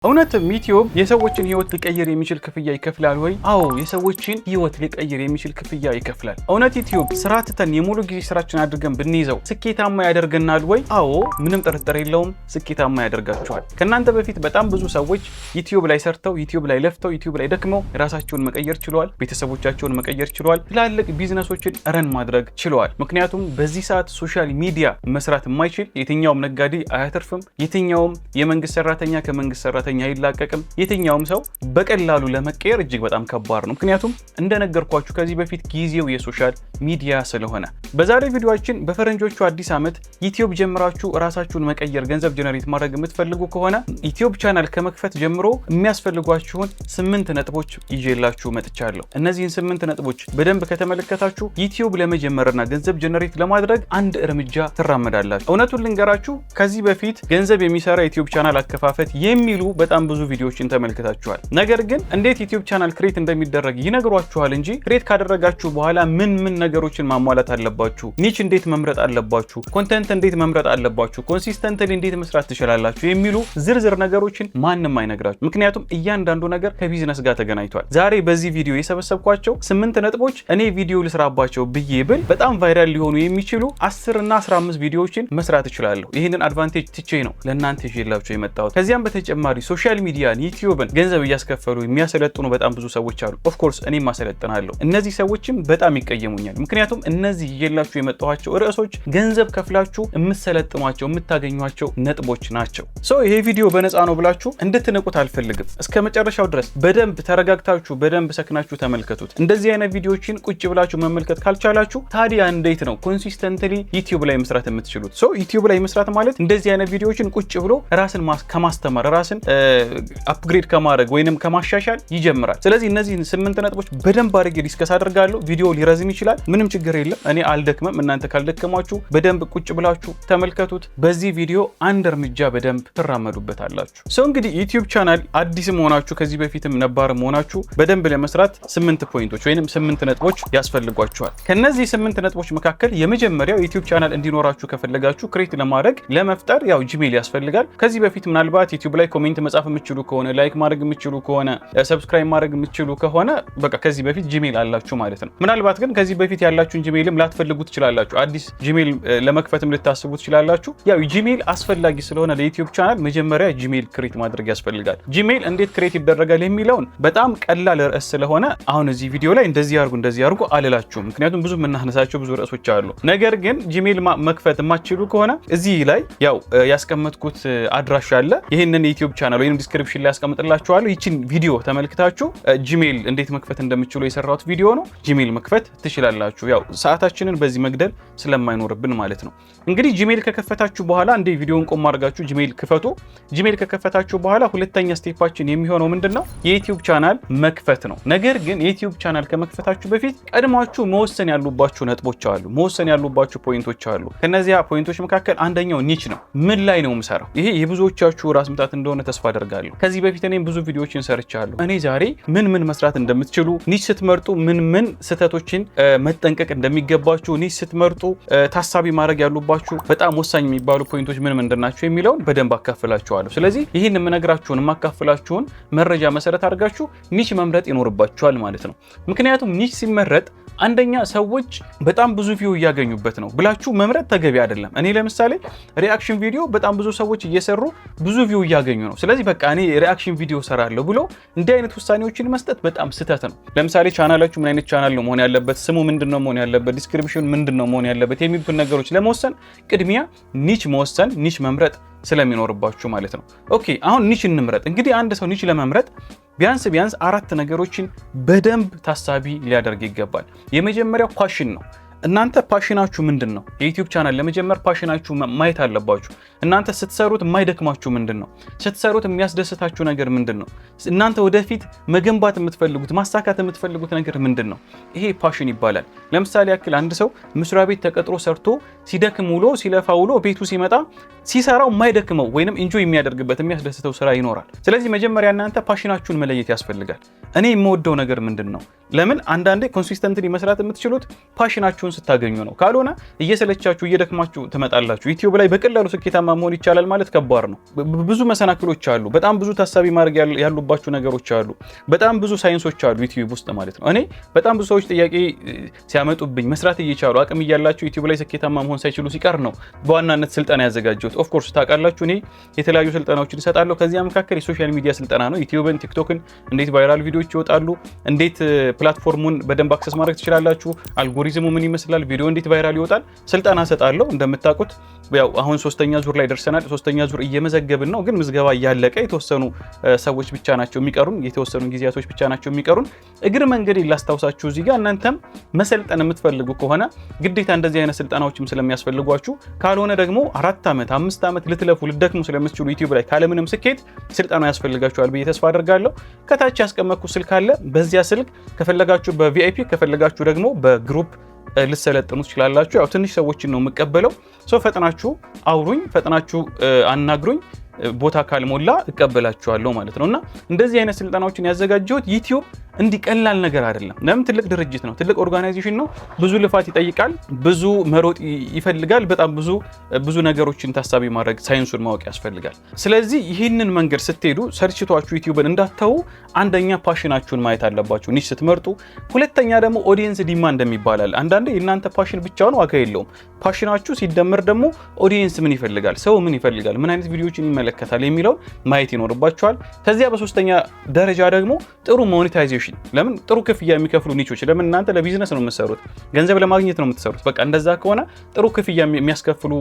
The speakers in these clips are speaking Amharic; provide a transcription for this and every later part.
እውነትም ዩቲዩብ የሰዎችን ህይወት ሊቀይር የሚችል ክፍያ ይከፍላል ወይ? አዎ የሰዎችን ህይወት ሊቀይር የሚችል ክፍያ ይከፍላል። እውነት ዩቲዩብ ስራ ትተን የሙሉ ጊዜ ስራችን አድርገን ብንይዘው ስኬታማ ያደርገናል ወይ? አዎ ምንም ጥርጥር የለውም ስኬታማ ያደርጋቸዋል። ከእናንተ በፊት በጣም ብዙ ሰዎች ዩቲዩብ ላይ ሰርተው ዩቲዩብ ላይ ለፍተው ዩቲዩብ ላይ ደክመው ራሳቸውን መቀየር ችለዋል፣ ቤተሰቦቻቸውን መቀየር ችለዋል፣ ትላልቅ ቢዝነሶችን ረን ማድረግ ችለዋል። ምክንያቱም በዚህ ሰዓት ሶሻል ሚዲያ መስራት የማይችል የትኛውም ነጋዴ አያተርፍም። የትኛውም የመንግስት ሰራተኛ ከመንግስት ሰራተኛ አይላቀቅም። የትኛውም ሰው በቀላሉ ለመቀየር እጅግ በጣም ከባድ ነው። ምክንያቱም እንደነገርኳችሁ ከዚህ በፊት ጊዜው የሶሻል ሚዲያ ስለሆነ በዛሬ ቪዲዮአችን በፈረንጆቹ አዲስ ዓመት ዩቲዩብ ጀምራችሁ ራሳችሁን መቀየር ገንዘብ ጀነሬት ማድረግ የምትፈልጉ ከሆነ ዩቲዩብ ቻናል ከመክፈት ጀምሮ የሚያስፈልጓችሁን 8 ነጥቦች ይዤላችሁ መጥቻለሁ። እነዚህን 8 ነጥቦች በደንብ ከተመለከታችሁ ዩቲዩብ ለመጀመርና ገንዘብ ጀነሬት ለማድረግ አንድ እርምጃ ትራመዳላችሁ። እውነቱን ልንገራችሁ ከዚህ በፊት ገንዘብ የሚሰራ ዩቲዩብ ቻናል አከፋፈት የሚሉ በጣም ብዙ ቪዲዮዎችን ተመልክታችኋል። ነገር ግን እንዴት ዩቲዩብ ቻናል ክሬት እንደሚደረግ ይነግሯችኋል እንጂ ክሬት ካደረጋችሁ በኋላ ምን ነገሮችን ማሟላት አለባችሁ፣ ኒች እንዴት መምረጥ አለባችሁ፣ ኮንተንት እንዴት መምረጥ አለባችሁ፣ ኮንሲስተንትሊ እንዴት መስራት ትችላላችሁ የሚሉ ዝርዝር ነገሮችን ማንም አይነግራችሁ። ምክንያቱም እያንዳንዱ ነገር ከቢዝነስ ጋር ተገናኝቷል። ዛሬ በዚህ ቪዲዮ የሰበሰብኳቸው 8 ነጥቦች እኔ ቪዲዮ ልስራባቸው ብዬ ብል በጣም ቫይራል ሊሆኑ የሚችሉ 10 እና 15 ቪዲዮዎችን መስራት እችላለሁ። ይህንን አድቫንቴጅ ትቼ ነው ለእናንተ ይዤላችሁ የመጣሁት። ከዚያም በተጨማሪ ሶሻል ሚዲያን ዩቲዩብን ገንዘብ እያስከፈሉ የሚያሰለጥኑ በጣም ብዙ ሰዎች አሉ። ኦፍ ኮርስ እኔም አሰለጥናለሁ። እነዚህ ሰዎችም በጣም ይቀየሙኛል። ምክንያቱም እነዚህ ይዤላችሁ የመጣኋቸው ርዕሶች ገንዘብ ከፍላችሁ የምትሰለጥኗቸው የምታገኟቸው ነጥቦች ናቸው። ይሄ ቪዲዮ በነፃ ነው ብላችሁ እንድትነቁት አልፈልግም። እስከ መጨረሻው ድረስ በደንብ ተረጋግታችሁ በደንብ ሰክናችሁ ተመልከቱት። እንደዚህ አይነት ቪዲዮዎችን ቁጭ ብላችሁ መመልከት ካልቻላችሁ ታዲያ እንዴት ነው ኮንሲስተንትሊ ዩቲዩብ ላይ መስራት የምትችሉት? ዩቲዩብ ላይ መስራት ማለት እንደዚህ አይነት ቪዲዮዎችን ቁጭ ብሎ ራስን ከማስተማር ራስን አፕግሬድ ከማድረግ ወይንም ከማሻሻል ይጀምራል። ስለዚህ እነዚህን 8 ነጥቦች በደንብ አድርጌ ዲስከስ አደርጋለሁ። ቪዲዮ ሊረዝም ይችላል፣ ምንም ችግር የለም። እኔ አልደክመም። እናንተ ካልደከማችሁ በደንብ ቁጭ ብላችሁ ተመልከቱት። በዚህ ቪዲዮ አንድ እርምጃ በደንብ ትራመዱበታላችሁ። እንግዲህ ዩቲዩብ ቻናል አዲስም ሆናችሁ ከዚህ በፊትም ነባርም ሆናችሁ በደንብ ለመስራት 8 ፖይንቶች ወይንም 8 ነጥቦች ያስፈልጓችኋል። ከነዚህ 8 ነጥቦች መካከል የመጀመሪያው ዩቲዩብ ቻናል እንዲኖራችሁ ከፈለጋችሁ ክሬት ለማድረግ ለመፍጠር ያው ጂሜል ያስፈልጋል። ከዚህ በፊት ምናልባት ዩቲዩብ ላይ ኮሜንት መጻፍ የምትችሉ ከሆነ ላይክ ማድረግ የምትችሉ ከሆነ ሰብስክራይብ ማድረግ የምትችሉ ከሆነ በቃ ከዚህ በፊት ጂሜል አላችሁ ማለት ነው። ምናልባት ግን ከዚህ በፊት ያላችሁን ጂሜልም ላትፈልጉ ትችላላችሁ። አዲስ ጂሜል ለመክፈትም ልታስቡ ትችላላችሁ። ያው ጂሜል አስፈላጊ ስለሆነ ለዩቲዩብ ቻናል መጀመሪያ ጂሜል ክሬት ማድረግ ያስፈልጋል። ጂሜል እንዴት ክሬት ይደረጋል የሚለውን በጣም ቀላል ርዕስ ስለሆነ አሁን እዚህ ቪዲዮ ላይ እንደዚህ አድርጉ አልላችሁም። ምክንያቱም ብዙ የምናነሳቸው ብዙ ርዕሶች አሉ። ነገር ግን ጂሜል መክፈት የማትችሉ ከሆነ እዚህ ላይ ያው ያስቀመጥኩት አድራሻ አለ። ይሄንን የዩቲዩብ ቻናል ወይም ዲስክሪፕሽን ላይ ያስቀምጥላችኋለሁ። ይቺን ቪዲዮ ተመልክታችሁ ጂሜል እንዴት መክፈት እንደምትችሉ የሰራሁት ቪዲዮ ነው። ጂሜል መክፈት ትችላላችሁ። ያው ሰዓታችንን በዚህ መግደል ስለማይኖርብን ማለት ነው። እንግዲህ ጂሜል ከከፈታችሁ በኋላ እንደ ቪዲዮን ቆም አድርጋችሁ ጂሜል ክፈቱ። ጂሜል ከከፈታችሁ በኋላ ሁለተኛ ስቴፓችን የሚሆነው ምንድነው? የዩቲዩብ ቻናል መክፈት ነው። ነገር ግን የዩቲዩብ ቻናል ከመክፈታችሁ በፊት ቀድማችሁ መወሰን ያሉባችሁ ነጥቦች አሉ፣ መወሰን ያሉባችሁ ፖይንቶች አሉ። ከነዚያ ፖይንቶች መካከል አንደኛው ኒች ነው። ምን ላይ ነው የምሰራው? ይሄ የብዙዎቻችሁ ራስ ምታት እንደሆነ ተስፋ አደርጋለሁ። ከዚህ በፊት እኔም ብዙ ቪዲዮዎችን ሰርቻለሁ። እኔ ዛሬ ምን መስራት እንደምትችሉ ኒች ስትመርጡ ምን ስህተቶችን መጠንቀቅ እንደሚገባችሁ ኒች ስትመርጡ ታሳቢ ማድረግ ያሉባችሁ በጣም ወሳኝ የሚባሉ ፖይንቶች ምን እንደናቸው የሚለውን በደንብ አካፍላችኋለሁ። ስለዚህ ይህን የምነግራችሁን የማካፍላችሁን መረጃ መሰረት አድርጋችሁ ኒች መምረጥ ይኖርባችኋል ማለት ነው። ምክንያቱም ኒች ሲመረጥ አንደኛ ሰዎች በጣም ብዙ ቪው እያገኙበት ነው ብላችሁ መምረጥ ተገቢ አይደለም። እኔ ለምሳሌ ሪአክሽን ቪዲዮ በጣም ብዙ ሰዎች እየሰሩ ብዙ ቪው እያገኙ ነው። ስለዚህ በቃ እኔ ሪአክሽን ቪዲዮ ሰራለሁ ብሎ እንዲህ አይነት ውሳኔዎችን መስጠት በጣም ስህተት ነው። ለምሳሌ ቻናላችሁ ምን አይነት ቻናል ነው መሆን ያለበት፣ ስሙ ምንድነው መሆን ያለበት፣ ዲስክሪፕሽን ምንድነው መሆን ያለበት የሚሉትን ነገሮች ለመወሰን ቅድሚያ ኒች መወሰን ኒች መምረጥ ስለሚኖርባችሁ ማለት ነው። ኦኬ አሁን ኒች እንምረጥ። እንግዲህ አንድ ሰው ኒች ለመምረጥ ቢያንስ 4 ነገሮችን በደንብ ታሳቢ ሊያደርግ ይገባል። የመጀመሪያው ፓሽን ነው። እናንተ ፓሽናችሁ ምንድነው? የዩቲዩብ ቻናል ለመጀመር ፓሽናችሁ ማየት አለባችሁ። እናንተ ስትሰሩት የማይደክማችሁ ምንድነው? ስትሰሩት የሚያስደስታችሁ ነገር ምንድነው? እናንተ ወደፊት መገንባት የምትፈልጉት ማሳካት የምትፈልጉት ነገር ምንድነው? ይሄ ፓሽን ይባላል። ለምሳሌ ያክል አንድ ሰው መስሪያ ቤት ተቀጥሮ ሰርቶ ሲደክም ውሎ ሲለፋ ውሎ ቤቱ ሲመጣ ሲሰራው የማይደክመው ወይንም ኢንጆይ የሚያደርግበት የሚያስደስተው ስራ ይኖራል። ስለዚህ መጀመሪያ እናንተ ፓሽናችሁን መለየት ያስፈልጋል። እኔ የምወደው ነገር ምንድነው? ለምን አንዳንዴ ኮንሲስተንትሊ መስራት የምትችሉት ፓሽናችሁን ባላንሱን ስታገኙ ነው። ካልሆነ እየሰለቻችሁ እየደከማችሁ ትመጣላችሁ። ዩቲዩብ ላይ በቀላሉ ስኬታማ መሆን ይቻላል ማለት ከባድ ነው። ብዙ መሰናክሎች አሉ። በጣም ብዙ ታሳቢ ማድረግ ያሉባችሁ ነገሮች አሉ። በጣም ብዙ ሳይንሶች አሉ ዩቲዩብ ውስጥ ማለት ነው። እኔ በጣም ብዙ ሰዎች ጥያቄ ሲያመጡብኝ መስራት እየቻሉ አቅም እያላችሁ ዩቲዩብ ላይ ስኬታማ መሆን ሳይችሉ ሲቀር ነው በዋናነት ስልጠና ያዘጋጀሁት። ኦፍ ኮርስ ታውቃላችሁ እኔ የተለያዩ ስልጠናዎችን እሰጣለሁ። ከዚያ መካከል የሶሻል ሚዲያ ስልጠና ነው። ዩቲዩብን፣ ቲክቶክን እንዴት ቫይራል ቪዲዮዎች ይወጣሉ፣ እንዴት ፕላትፎርሙን በደንብ አክሰስ ማድረግ ትችላላችሁ፣ አልጎሪዝሙ ምን ይመስላል፣ ቪዲዮ እንዴት ቫይራል ይወጣል ስልጠና እሰጣለሁ። እንደምታውቁት ያው አሁን 3ኛ ዙር ላይ ደርሰናል። 3ኛ ዙር እየመዘገብን ነው፣ ግን ምዝገባ እያለቀ የተወሰኑ ሰዎች ብቻ ናቸው የሚቀሩን፣ የተወሰኑ ጊዜያቶች ብቻ ናቸው የሚቀሩን። እግር መንገድ ላስታውሳችሁ እዚህ ጋር እናንተም መሰልጠን የምትፈልጉ ከሆነ ግዴታ እንደዚህ አይነት ስልጠናዎችም ስለሚያስፈልጓችሁ ካልሆነ ደግሞ 4 ዓመት 5 ዓመት ልትለፉ ልትደክሙ ስለምትችሉ ዩቲዩብ ላይ ካለምንም ስኬት ስልጠና ያስፈልጋችኋል ብዬ ተስፋ አደርጋለሁ። ከታች ያስቀመጥኩት ስልክ አለ። በዚያ ስልክ ከፈለጋችሁ በቪአይፒ ከፈለጋችሁ ደግሞ በግሩፕ ልትሰለጥኑ ትችላላችሁ። ያው ትንሽ ሰዎችን ነው የምቀበለው። ፈጥናችሁ አውሩኝ፣ ፈጥናችሁ አናግሩኝ። ቦታ ካልሞላ እቀበላችኋለሁ ማለት ነውና እንደዚህ አይነት ስልጠናዎችን ያዘጋጀሁት ዩቲዩብ እንዲቀላል ነገር አይደለም። ለምን ትልቅ ድርጅት ነው፣ ትልቅ ኦርጋናይዜሽን ነው። ብዙ ልፋት ይጠይቃል፣ ብዙ መሮጥ ይፈልጋል። በጣም ብዙ ነገሮችን ታሳቢ ማድረግ ሳይንሱን ማወቅ ያስፈልጋል። ስለዚህ ይህንን መንገድ ስትሄዱ ሰርችቷችሁ ዩቲዩብን እንዳታዩ አንደኛ ፓሽናችሁን ማየት አለባችሁ ኒሽ ስትመርጡ። ሁለተኛ ደግሞ ኦዲየንስ ዲማንድ የሚባላል። አንዳንዴ የእናንተ ፓሽን ብቻውን ዋጋ የለውም። ፓሽናችሁ ሲደመር ደግሞ ኦዲየንስ ምን ይፈልጋል፣ ሰው ምን ይፈልጋል፣ ምን አይነት ቪዲዮዎችን ይመለከታል የሚለውን ማየት ይኖርባችኋል። ከዚያ በሶስተኛ ደረጃ ደግሞ ጥሩ ሞኔታይዜሽን፣ ለምን ጥሩ ክፍያ የሚከፍሉ ኒቾች፣ ለምን እናንተ ለቢዝነስ ነው የምትሰሩት፣ ገንዘብ ለማግኘት ነው የምትሰሩት። በቃ እንደዛ ከሆነ ጥሩ ክፍያ የሚያስከፍሉ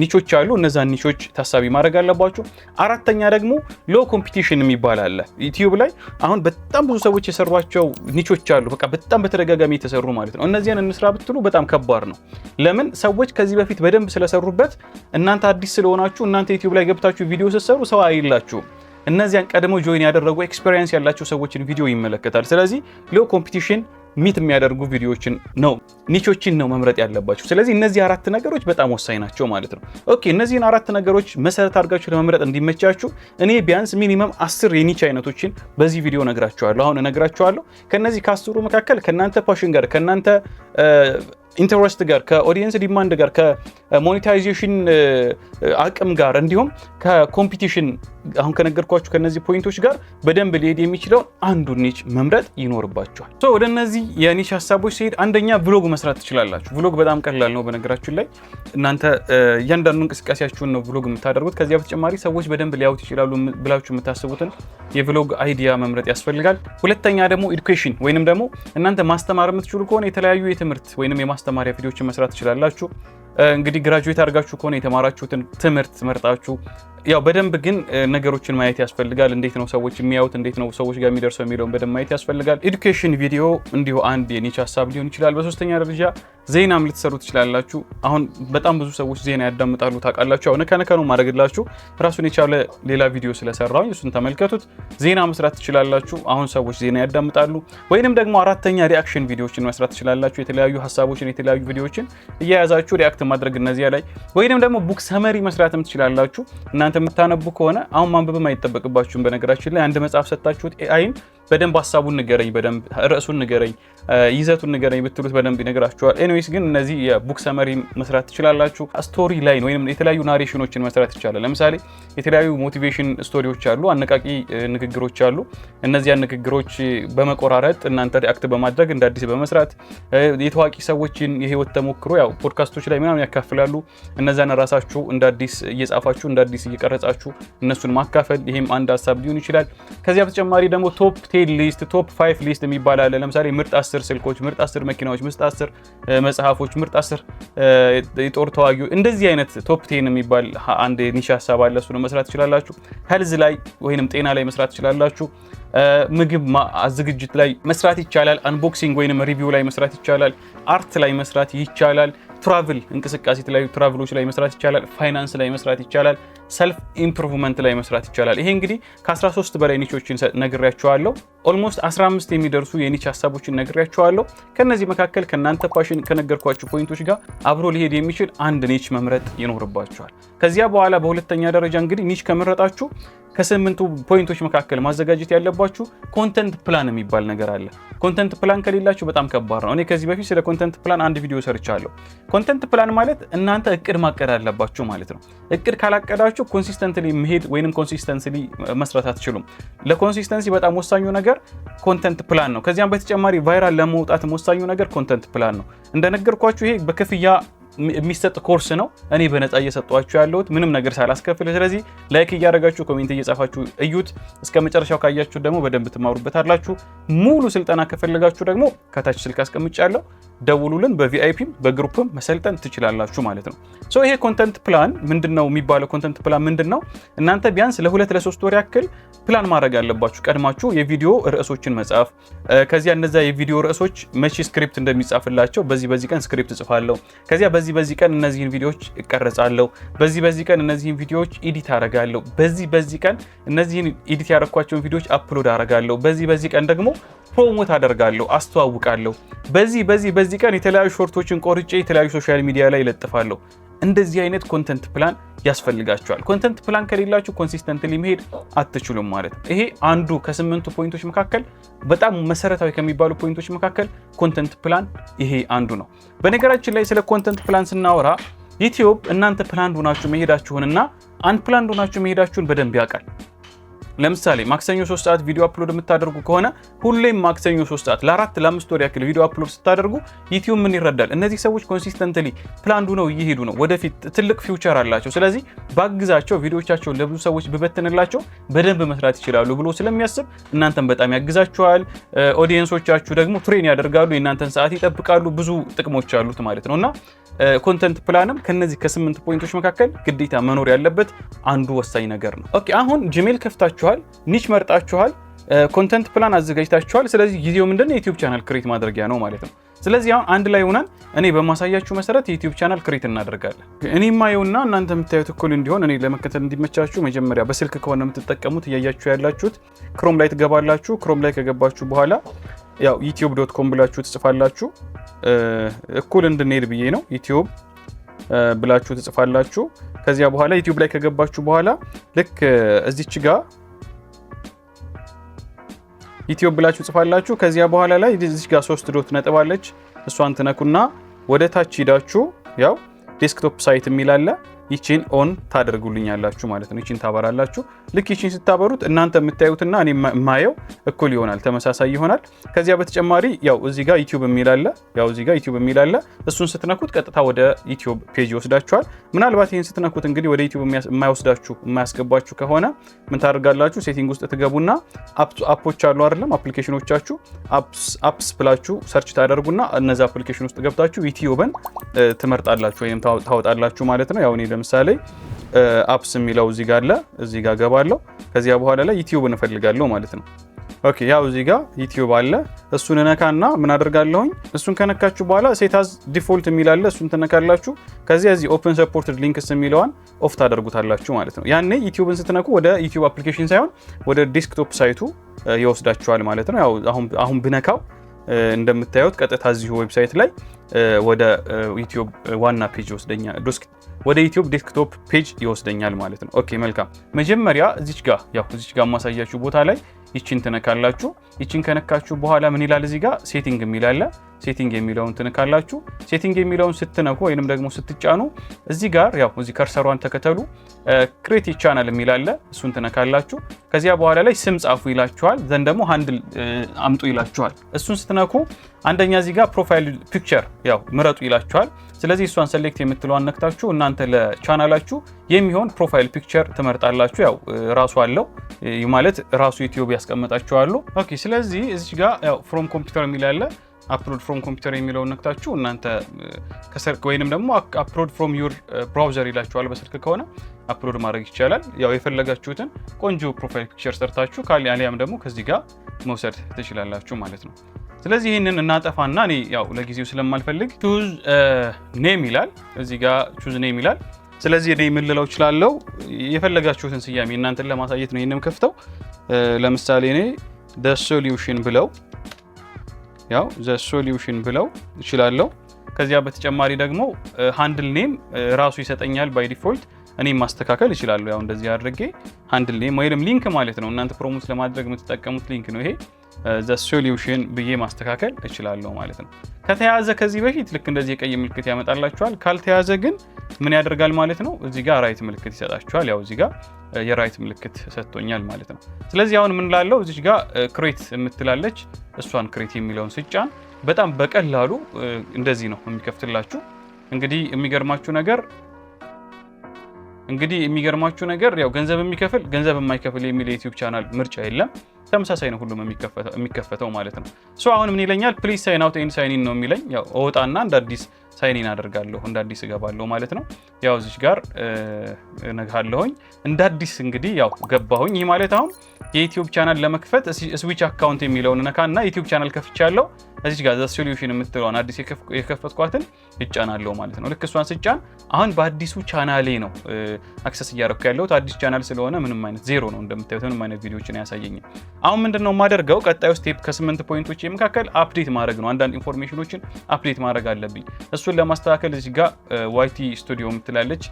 ኒቾች አሉ። እነዛን ኒቾች ታሳቢ ማድረግ አለባችሁ። አራተኛ ደግሞ ሎ ኮምፒቲሽን የሚባል አለ ዩቲዩብ ላይ። አሁን በጣም ብዙ ሰዎች የሰሯቸው ኒቾች አሉ፣ በቃ በጣም በተደጋጋሚ የተሰሩ ማለት ነው። እነዚያን እንስራ ብትሉ በጣም ከባድ ነው። ለምን ሰዎች ከዚህ በፊት በደንብ ስለሰሩበት እናንተ አዲስ ስለሆናችሁ እናንተ ዩቲዩብ ላይ ገብታችሁ ቪዲዮ ስትሰሩ ሰው አይላችሁም። እነዚያን ቀድሞ ጆይን ያደረጉ ኤክስፔሪየንስ ያላቸው ሰዎችን ቪዲዮ ይመለከታል። ስለዚህ ሎ ኮምፒቲሽን ሚት የሚያደርጉ ቪዲዮዎችን ነው ኒቾችን ነው መምረጥ ያለባችሁ። ስለዚህ እነዚህ 4 ነገሮች በጣም ወሳኝ ናቸው ማለት ነው። ኦኬ እነዚህን 4 ነገሮች መሰረት አድርጋችሁ ለመምረጥ እንዲመቻችሁ እኔ ቢያንስ ሚኒመም 10 የኒች አይነቶችን በዚህ ቪዲዮ ነግራችኋለሁ። አሁን እነግራችኋለሁ። ከነዚህ ከ10ሩ መካከል ከናንተ ፓሽን ጋር ከናንተ ኢንተረስት ጋር ከኦዲየንስ ዲማንድ ጋር ከሞኔታይዜሽን አቅም ጋር እንዲሁም ከኮምፒቲሽን አሁን ከነገርኳችሁ ከነዚህ ፖይንቶች ጋር በደንብ ሊሄድ የሚችለው አንዱን ኒች መምረጥ ይኖርባችኋል። ወደ እነዚህ የኒች ሀሳቦች ሲሄድ አንደኛ ብሎግ መስራት ትችላላችሁ። ብሎግ በጣም ቀላል ነው። በነገራችን ላይ እናንተ እያንዳንዱ እንቅስቃሴያችሁን ነው ብሎግ የምታደርጉት። ከዚያ በተጨማሪ ሰዎች በደንብ ሊያዩት ይችላሉ ብላችሁ የምታስቡትን የብሎግ አይዲያ መምረጥ ያስፈልጋል። ሁለተኛ ደግሞ ኤዱኬሽን ወይንም ደግሞ እናንተ ማስተማር የምትችሉ ከሆነ የተለያዩ የትምህርት ወይንም የማስተማሪያ ቪዲዮዎችን መስራት ትችላላችሁ። እንግዲህ ግራጁዌት አድርጋችሁ ከሆነ የተማራችሁትን ትምህርት መርጣችሁ ያው በደንብ ግን ነገሮችን ማየት ያስፈልጋል። እንዴት ነው ሰዎች የሚያዩት፣ እንዴት ነው ሰዎች ጋር የሚደርሰው የሚለውን በደንብ ማየት ያስፈልጋል። ኤዱኬሽን ቪዲዮ እንዲሁ አንድ የኒች ሀሳብ ሊሆን ይችላል። በሶስተኛ ደረጃ ዜናም ልትሰሩ ትችላላችሁ። አሁን በጣም ብዙ ሰዎች ዜና ያዳምጣሉ ታውቃላችሁ። አሁን ከነከኑ ማድረግላችሁ ራሱን የቻለ ሌላ ቪዲዮ ስለሰራው እሱን ተመልከቱት። ዜና መስራት ትችላላችሁ። አሁን ሰዎች ዜና ያዳምጣሉ። ወይንም ደግሞ አራተኛ ሪአክሽን ቪዲዮዎችን መስራት ትችላላችሁ። የተለያዩ ሀሳቦችን የተለያዩ ቪዲዮዎችን እያያዛችሁ ሪአክት ማድረግ እነዚያ ላይ። ወይንም ደግሞ ቡክ ሰመሪ መስራትም ትችላላችሁ። እናንተ የምታነቡ ከሆነ አሁን ማንበብም አይጠበቅባችሁም። በነገራችን ላይ አንድ መጽሐፍ ሰጣችሁት ኤአይን በደንብ ሀሳቡን ንገረኝ፣ በደንብ ርዕሱን ንገረኝ፣ ይዘቱን ንገረኝ ብትሉት በደንብ ይነግራችኋል። ኤኒዌይስ ግን እነዚህ የቡክ ሰመሪ መስራት ትችላላችሁ። ስቶሪ ላይን ወይም የተለያዩ ናሬሽኖችን መስራት ይቻላል። ለምሳሌ የተለያዩ ሞቲቬሽን ስቶሪዎች አሉ፣ አነቃቂ ንግግሮች አሉ። እነዚያን ንግግሮች በመቆራረጥ እናንተ ሪአክት በማድረግ እንደ አዲስ በመስራት የታዋቂ ሰዎችን የህይወት ተሞክሮ ያው ፖድካስቶች ላይ ምናምን ያካፍላሉ። እነዛን ራሳችሁ እንደ አዲስ እየጻፋችሁ እንደ አዲስ እየቀረጻችሁ እነሱን ማካፈል፣ ይሄም አንድ ሀሳብ ሊሆን ይችላል። ከዚያ በተጨማሪ ደግሞ ቶፕ 10 ሊስት ቶፕ 5 ሊስት የሚባል አለ። ለምሳሌ ምርጥ 10 ስልኮች፣ ምርጥ 10 መኪናዎች፣ ምርጥ 10 መጽሐፎች፣ ምርጥ 10 የጦር ተዋጊዎች፣ እንደዚህ አይነት ቶፕ 10 የሚባል አንድ ኒሽ ሀሳብ አለ። እሱን መስራት ትችላላችሁ። ሄልዝ ላይ ወይንም ጤና ላይ መስራት ትችላላችሁ። ምግብ ዝግጅት ላይ መስራት ይቻላል። አንቦክሲንግ ወይንም ሪቪው ላይ መስራት ይቻላል። አርት ላይ መስራት ይቻላል። ትራቭል እንቅስቃሴ የተለያዩ ትራቭሎች ላይ መስራት ይቻላል። ፋይናንስ ላይ መስራት ይቻላል። ሰልፍ ኢምፕሩቭመንት ላይ መስራት ይቻላል። ይሄ እንግዲህ ከ13 በላይ ኒቾችን ነግሬያችኋለሁ። ኦልሞስት 15 የሚደርሱ የኒች ሀሳቦችን ነግሬያችኋለሁ። ከነዚህ መካከል ከናንተ ፓሽን ከነገርኳችሁ ፖይንቶች ጋር አብሮ ሊሄድ የሚችል አንድ ኒች መምረጥ ይኖርባችኋል። ከዚያ በኋላ በሁለተኛ ደረጃ እንግዲህ ኒች ከመረጣችሁ ከ8ቱ ፖይንቶች መካከል ማዘጋጀት ያለባችሁ ኮንተንት ፕላን የሚባል ነገር አለ። ኮንተንት ፕላን ከሌላችሁ በጣም ከባድ ነው። እኔ ከዚህ በፊት ስለ ኮንተንት ፕላን አንድ ቪዲዮ ሰርቻለሁ። ኮንተንት ፕላን ማለት እናንተ እቅድ ማቀድ አለባችሁ ማለት ነው። እቅድ ካላቀዳችሁ ኮንሲስተንትሊ መሄድ ወይንም ኮንሲስተንትሊ መስራት አትችሉም። ለኮንሲስተንሲ በጣም ወሳኙ ነገር ኮንተንት ፕላን ነው። ከዚያም በተጨማሪ ቫይራል ለመውጣት ወሳኙ ነገር ኮንተንት ፕላን ነው። እንደነገርኳችሁ ይሄ በክፍያ የሚሰጥ ኮርስ ነው። እኔ በነፃ እየሰጧችሁ ያለሁት ምንም ነገር ሳላስከፍል። ስለዚህ ላይክ እያደረጋችሁ ኮሜንት እየጻፋችሁ እዩት። እስከ መጨረሻው ካያችሁ ደግሞ በደንብ ትማሩበታላችሁ። ሙሉ ስልጠና ከፈለጋችሁ ደግሞ ከታች ስልክ አስቀምጫለሁ፣ ደውሉልን። በቪአይፒም በግሩፕም መሰልጠን ትችላላችሁ ማለት ነው። ሶ ይሄ ኮንተንት ፕላን ምንድነው የሚባለው? ኮንተንት ፕላን ምንድነው? እናንተ ቢያንስ ለ2 ለ3 ወር ያክል ፕላን ማድረግ አለባችሁ። ቀድማችሁ የቪዲዮ ርዕሶችን መጻፍ፣ ከዚያ እነዛ የቪዲዮ ርዕሶች መቼ ስክሪፕት እንደሚጻፍላቸው በዚህ ቀን ስክሪፕት እጽፋለሁ፣ ከዚያ በዚህ ቀን እነዚህን ቪዲዮዎች እቀርጻለሁ፣ በዚህ ቀን እነዚህን ቪዲዮዎች ኤዲት አደርጋለሁ፣ በዚህ ቀን እነዚህን ኤዲት ያደረኳቸውን ቪዲዮዎች አፕሎድ አደርጋለሁ፣ በዚህ ቀን ደግሞ ፕሮሞት አደርጋለሁ፣ አስተዋውቃለሁ፣ በዚህ ቀን የተለያዩ ሾርቶችን ቆርጬ የተለያዩ ሶሻል ሚዲያ ላይ እለጥፋለሁ። እንደዚህ አይነት ኮንተንት ፕላን ያስፈልጋቸዋል። ኮንተንት ፕላን ከሌላችሁ ኮንሲስተንትሊ መሄድ አትችሉም ማለት ነው። ይሄ አንዱ ከ8ቱ ፖይንቶች መካከል በጣም መሰረታዊ ከሚባሉ ፖይንቶች መካከል ኮንተንት ፕላን ይሄ አንዱ ነው። በነገራችን ላይ ስለ ኮንተንት ፕላን ስናወራ ዩቲዩብ እናንተ ፕላን ሆናችሁ መሄዳችሁንና አንፕላን ሆናችሁ መሄዳችሁን በደንብ ያውቃል። ለምሳሌ ማክሰኞ 3 ሰዓት ቪዲዮ አፕሎድ የምታደርጉ ከሆነ ሁሌም ማክሰኞ 3 ሰዓት ለ4 ለ5 ወር ያክል ቪዲዮ አፕሎድ ስታደርጉ ዩቲዩብ ምን ይረዳል? እነዚህ ሰዎች ኮንሲስተንትሊ ፕላን ሆነው እየሄዱ ነው፣ ወደፊት ትልቅ ፊውቸር አላቸው፣ ስለዚህ ባግዛቸው ቪዲዮቻቸውን ለብዙ ሰዎች ብበትንላቸው በደንብ መስራት ይችላሉ ብሎ ስለሚያስብ እናንተን በጣም ያግዛቸዋል። ኦዲየንሶቻችሁ ደግሞ ትሬን ያደርጋሉ፣ የእናንተን ሰዓት ይጠብቃሉ። ብዙ ጥቅሞች አሉት ማለት ነውና ኮንተንት ፕላንም ከነዚህ ከ8 ፖይንቶች መካከል ግዴታ መኖር ያለበት አንዱ ወሳኝ ነገር ነው። ኦኬ አሁን ጂሜል ከፍታችኋል፣ ኒች መርጣችኋል፣ ኮንተንት ፕላን አዘጋጅታችኋል። ስለዚህ ጊዜው ምንድነው? የዩቲዩብ ቻናል ክሬት ማድረጊያ ነው ማለት ነው። ስለዚህ አሁን አንድ ላይ ሆነን እኔ በማሳያችሁ መሰረት የዩቲዩብ ቻናል ክሬት እናደርጋለን። እኔ ማየውና እናንተ የምታዩት እኩል እንዲሆን እኔ ለመከተል እንዲመቻችሁ መጀመሪያ በስልክ ከሆነ የምትጠቀሙት እያያችሁ ያላችሁት ክሮም ላይ ትገባላችሁ። ክሮም ላይ ከገባችሁ በኋላ ያው youtube.com ብላችሁ ትጽፋላችሁ። እኩል እንድንሄድ ብዬ ነው youtube ብላችሁ ትጽፋላችሁ። ከዚያ በኋላ ዩቲዩብ ላይ ከገባችሁ በኋላ ልክ እዚች ጋር ዩቲዩብ ብላችሁ ጽፋላችሁ። ከዚያ በኋላ ላይ እዚች ጋር 3 ዶት ነጥብ አለች፣ እሷን ትነኩና ወደ ታች ሄዳችሁ ያው ዴስክቶፕ ሳይት የሚል አለ፣ ይቺን ኦን ታደርጉልኛላችሁ ማለት ነው። ይቺን ታበራላችሁ። ልክ ይቺን ስታበሩት እናንተ የምታዩትና እኔ ማየው እኩል ይሆናል፣ ተመሳሳይ ይሆናል። ከዚያ በተጨማሪ ያው እዚህ ጋር ዩቲዩብ የሚል አለ፣ እሱን ስትነኩት ቀጥታ ወደ ዩቲዩብ ፔጅ ይወስዳችኋል። ምናልባት ይሄን ስትነኩት እንግዲህ ወደ ዩቲዩብ የማያስገባችሁ ከሆነ ምን ታደርጋላችሁ? ሴቲንግ ውስጥ ትገቡና አፖች አሉ አይደለም፣ አፕሊኬሽኖቻችሁ አፕስ ብላችሁ ሰርች ታደርጉና እነዛ አፕሊኬሽን ውስጥ ገብታችሁ ዩቲዩብን ትመርጣላችሁ ወይም ታወጣላችሁ ማለት ነው። ያው እኔ ለምሳሌ አፕስ የሚለው እዚህ ጋር አለ፣ እዚህ ጋር ገባለሁ። ከዚያ በኋላ ላይ ዩቲዩብ እንፈልጋለሁ ማለት ነው። ኦኬ ያው እዚህ ጋር ዩቲዩብ አለ፣ እሱን ነካና ምን አደርጋለሁኝ? እሱን ከነካችሁ በኋላ ሴት አዝ ዲፎልት የሚል አለ፣ እሱን ትነካላችሁ። ከዚያ እዚህ ኦፕን ሰፖርትድ ሊንክስ የሚለውን ኦፍ ታደርጉታላችሁ ማለት ነው። ያኔ ዩቲዩብን ስትነኩ ወደ ዩቲዩብ አፕሊኬሽን ሳይሆን ወደ ዴስክቶፕ ሳይቱ ይወስዳችኋል ማለት ነው። ያው አሁን ብነካው እንደምታዩት ቀጥታ እዚሁ ዌብሳይት ላይ ወደ ዩቲዩብ ዋና ፔጅ ይወስደኛል፣ ወደ ዩቲዩብ ዴስክቶፕ ፔጅ ይወስደኛል ማለት ነው። ኦኬ መልካም። መጀመሪያ እዚች ጋር ማሳያችሁ ቦታ ላይ ይቺን ትነካላችሁ። ይቺን ከነካችሁ በኋላ ምን ይላል? እዚህ ጋር ሴቲንግ የሚል አለ። ሴቲንግ የሚለውን ትነካላችሁ። ሴቲንግ የሚለውን ስትነኩ ወይንም ደግሞ ስትጫኑ እዚህ ጋር ያው እዚህ ከርሰሯን ተከተሉ፣ ክሬት ቻናል የሚል አለ፣ እሱን ትነካላችሁ። ከዚያ በኋላ ላይ ስም ጻፉ ይላችኋል፣ ዘንድ ደግሞ ሃንድል አምጡ ይላችኋል። እሱን ስትነኩ አንደኛ እዚህ ጋር ፕሮፋይል ፒክቸር ያው ምረጡ ይላችኋል። ስለዚህ እሷን ሴሌክት የምትለዋን ነክታችሁ እናንተ ለቻናላችሁ የሚሆን ፕሮፋይል ፒክቸር ትመርጣላችሁ። ያው ራሱ አለው ማለት ራሱ ዩቲዩብ ያስቀምጣችኋል። ኦኬ ስለዚህ እዚህ ጋር ያው ፍሮም ኮምፒውተር የሚል አለ፣ አፕሎድ ፍሮም ኮምፒውተር የሚለውን ነክታችሁ እናንተ ከስልክ ወይንም ደግሞ አፕሎድ ፍሮም ዩር ብራውዘር ይላችኋል። በስልክ ከሆነ አፕሎድ ማድረግ ይቻላል። ያው የፈለጋችሁትን ቆንጆ ፕሮፋይል ፒክቸር ሰርታችሁ አሊያም ደግሞ ከዚህ ጋር መውሰድ ትችላላችሁ ማለት ነው። ስለዚህ ይህንን እናጠፋና እኔ ያው ለጊዜው ስለማልፈልግ ቹዝ ኔም ይላል፣ እዚህ ጋር ቹዝ ኔም ይላል። ስለዚህ እኔ ምን ልለው እችላለሁ? የፈለጋችሁትን ስያሜ እናንተን ለማሳየት ነው ይሄንን ከፍተው። ለምሳሌ እኔ the solution ብለው ያው the solution ብለው እችላለሁ። ከዚያ በተጨማሪ ደግሞ ሃንድል ኔም ራሱ ይሰጠኛል ባይ ዲፎልት። እኔ ማስተካከል እችላለሁ። ያው እንደዚህ አድርጌ ሃንድል ኔም ወይም ሊንክ ማለት ነው እናንተ ፕሮሞት ለማድረግ የምትጠቀሙት ሊንክ ነው ይሄ ዘ ሶሉሽን ብዬ ማስተካከል እችላለሁ ማለት ነው። ከተያዘ ከዚህ በፊት ልክ እንደዚህ የቀይ ምልክት ያመጣላችኋል። ካልተያዘ ግን ምን ያደርጋል ማለት ነው እዚህ ጋር ራይት ምልክት ይሰጣችኋል። ያው እዚህ ጋር የራይት ምልክት ሰጥቶኛል ማለት ነው። ስለዚህ አሁን ምን ላለው እዚህ ጋር ክሬት የምትላለች እሷን ክሬት የሚለውን ስጫን በጣም በቀላሉ እንደዚህ ነው የሚከፍትላችሁ። እንግዲህ የሚገርማችሁ ነገር ያው ገንዘብ የሚከፍል ገንዘብ የማይከፍል የሚል የዩቲዩብ ቻናል ምርጫ የለም። ተመሳሳይ ነው ሁሉም የሚከፈተው ማለት ነው። አሁን ምን ይለኛል ፕሊዝ ሳይን አውት ኤንድ ሳይን ኢን ነው የሚለኝ። ያው እወጣና እንደ አዲስ ሳይን ኢን አደርጋለሁ እንደ አዲስ እገባለሁ ማለት ነው። ያው እዚህ ጋር እነግሃለሁኝ እንደ አዲስ እንግዲህ ያው ገባሁኝ። ይህ ማለት አሁን የዩቲዩብ ቻናል ለመክፈት ስዊች አካውንት የሚለውን ነካና ዩቲዩብ ቻናል ከፍቻለሁ። እዚህ ጋር ዘ ሶሉሽን የምትለውን አዲስ የከፈትኳትን እጫናለሁ ማለት ነው። ልክ እሷን ስጫን አሁን በአዲሱ ቻናሌ ነው አክሰስ እያደረኩ ያለሁት። አዲስ ቻናል ስለሆነ ምንም አይነት ዜሮ ነው እንደምታዩት፣ ምንም አይነት ቪዲዮዎችን አያሳየኝም። አሁን ምንድነው የማደርገው ቀጣዩ ስቴፕ ከ8 ፖይንቶች መካከል አፕዴት ማድረግ ነው። አንዳንድ ኢንፎርሜሽኖችን አፕዴት ማድረግ አለብኝ። እሱን ለማስተካከል እዚህ ጋር ዋይቲ ስቱዲዮ የምትላለች